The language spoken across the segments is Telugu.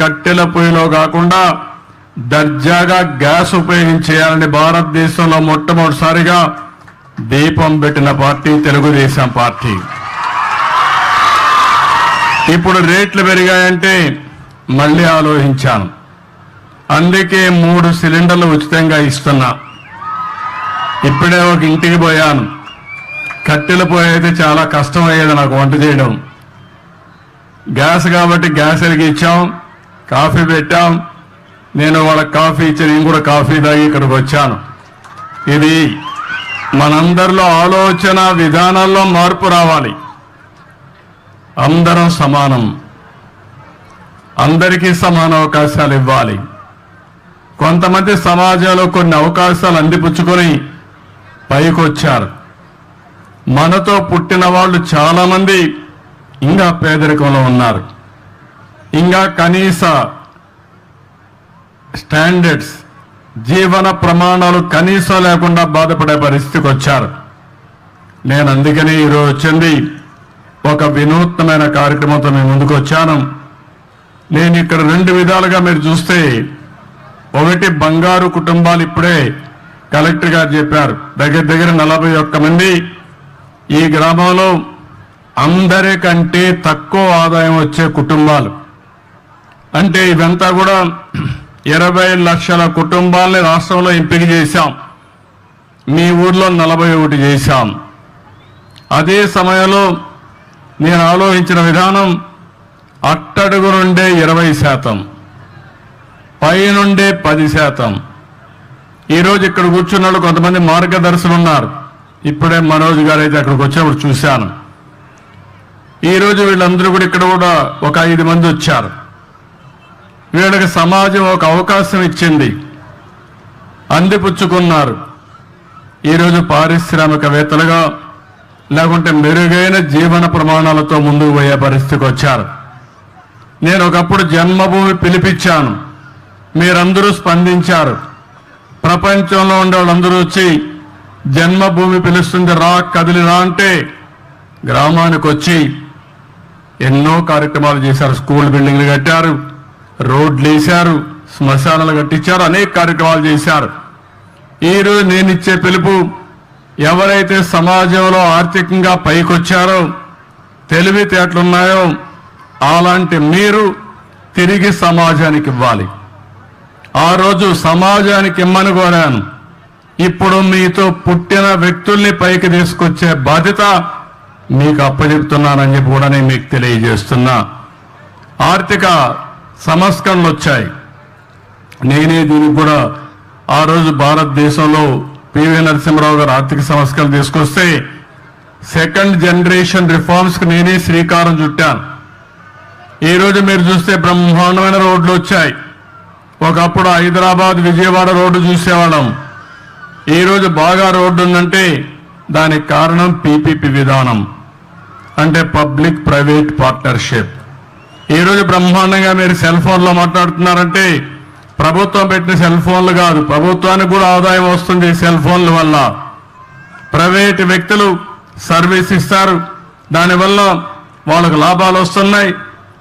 కట్టెల పొయ్యిలో కాకుండా దర్జాగా గ్యాస్ ఉపయోగించేయాలని భారతదేశంలో మొట్టమొదటిసారిగా దీపం పెట్టిన పార్టీ తెలుగుదేశం పార్టీ. ఇప్పుడు రేట్లు పెరిగాయంటే మళ్ళీ ఆలోచించాను. అందుకే 3 సిలిండర్లు ఉచితంగా ఇస్తున్నా. ఇప్పుడే ఒక ఇంటికి పోయాను. కట్టెల పొయ్యి అయితే చాలా కష్టం అయ్యేది నాకు వంట చేయడం. గ్యాస్ కాబట్టి గ్యాస్ వెలిగించాం, కాఫీ పెట్టాం. నేను వాళ్ళకి కాఫీ ఇచ్చి నేను కూడా కాఫీ తాగి ఇక్కడికి వచ్చాను. ఇది మనందరిలో ఆలోచన విధానాల్లో మార్పు రావాలి. అందరం సమానం, అందరికీ సమాన అవకాశాలు ఇవ్వాలి. కొంతమంది సమాజంలో కొన్ని అవకాశాలు అందిపుచ్చుకొని పైకి వచ్చారు. మనతో పుట్టిన వాళ్ళు చాలా మంది ఇంకా పేదరికంలో ఉన్నారు. ఇంకా కనీస స్టాండర్డ్స్, జీవన ప్రమాణాలు కనీసం లేకుండా బాధపడే పరిస్థితికి వచ్చారు. నేను అందుకని ఈరోజు వచ్చింది ఒక వినూత్నమైన కార్యక్రమంతో మేము ముందుకు వచ్చాను. నేను ఇక్కడ 2 విధాలుగా మీరు చూస్తే, ఒకటి బంగారు కుటుంబాలు. ఇప్పుడే కలెక్టర్ గారు చెప్పారు, దగ్గర 41 మంది ఈ గ్రామంలో అందరికంటే తక్కువ ఆదాయం వచ్చే కుటుంబాలు. అంటే ఇదంతా కూడా 20 లక్షల కుటుంబాలని రాష్ట్రంలో ఎంపిక చేశాం. మీ ఊర్లో 41 చేశాం. అదే సమయంలో నేను ఆలోచించిన విధానం, అట్టడుగు నుండే 20%, పైనుండే 10%. ఈరోజు ఇక్కడ కూర్చున్న కొంతమంది మార్గదర్శులు ఉన్నారు. ఇప్పుడే మనోజ్ గారు అయితే అక్కడికి వచ్చినప్పుడు చూశాను. ఈరోజు వీళ్ళందరూ కూడా ఇక్కడ కూడా ఒక 5 మంది వచ్చారు. వీళ్ళకి సమాజం ఒక అవకాశం ఇచ్చింది, అందిపుచ్చుకున్నారు. ఈరోజు పారిశ్రామికవేత్తలుగా లేకుంటే మెరుగైన జీవన ప్రమాణాలతో ముందుకు పోయే పరిస్థితికి వచ్చారు. నేను ఒకప్పుడు జన్మభూమి పిలిపించాను, మీరందరూ స్పందించారు. ప్రపంచంలో ఉండే వాళ్ళందరూ వచ్చి జన్మభూమి పిలుస్తుంది రా, కదిలి రా అంటే గ్రామానికి వచ్చి ఎన్నో కార్యక్రమాలు చేశారు. స్కూల్ బిల్డింగ్లు కట్టారు, రోడ్లు వేశారు, శ్మశానాలు కట్టించారు, అనేక కార్యక్రమాలు చేశారు. ఈరోజు నేను ఇచ్చే పిలుపు, ఎవరైతే సమాజంలో ఆర్థికంగా పైకొచ్చారో, తెలివితేటలున్నాయో, అలాంటి మీరు తిరిగి సమాజానికి ఇవ్వాలి. ఆ రోజు సమాజానికి ఇమ్మని కోరాను. ఇప్పుడు మీతో పుట్టిన వ్యక్తుల్ని పైకి తీసుకొచ్చే బాధ్యత మీకు అప్పచెప్తున్నానని చెప్పి కూడా నేను మీకు తెలియజేస్తున్నా. ఆర్థిక సంస్కరణలు వచ్చాయి. నేనే దీనికి కూడా ఆ రోజు భారతదేశంలో పివి నరసింహరావు గారు ఆర్థిక సంస్కరణలు తీసుకొస్తే 2nd జనరేషన్ రిఫార్మ్స్ కి నేనే శ్రీకారం చుట్టాను. ఈరోజు మీరు చూస్తే బ్రహ్మాండమైన రోడ్లు వచ్చాయి. ఒకప్పుడు హైదరాబాద్ విజయవాడ రోడ్డు చూసేవాళ్ళం. ఈరోజు బాగా రోడ్డు ఉందంటే దానికి కారణం పీపీపీ విధానం, అంటే పబ్లిక్ ప్రైవేట్ పార్ట్నర్షిప్. ఈరోజు బ్రహ్మాండంగా మీరు సెల్ ఫోన్లో మాట్లాడుతున్నారంటే ప్రభుత్వం పెట్టిన సెల్ ఫోన్లు కాదు, ప్రభుత్వానికి కూడా ఆదాయం వస్తుంది సెల్ ఫోన్ల వల్ల. ప్రైవేట్ వ్యక్తులు సర్వీస్ ఇస్తారు, దానివల్ల వాళ్ళకు లాభాలు వస్తున్నాయి,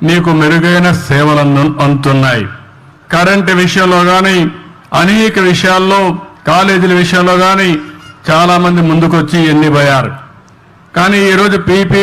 మీకు మెరుగైన సేవలు అందుతున్నాయి. కరెంటు విషయంలో కానీ, అనేక విషయాల్లో, కాలేజీల విషయంలో కానీ చాలా మంది ముందుకొచ్చి ఎన్నిపోయారు. కానీ ఈరోజు పీపీపీ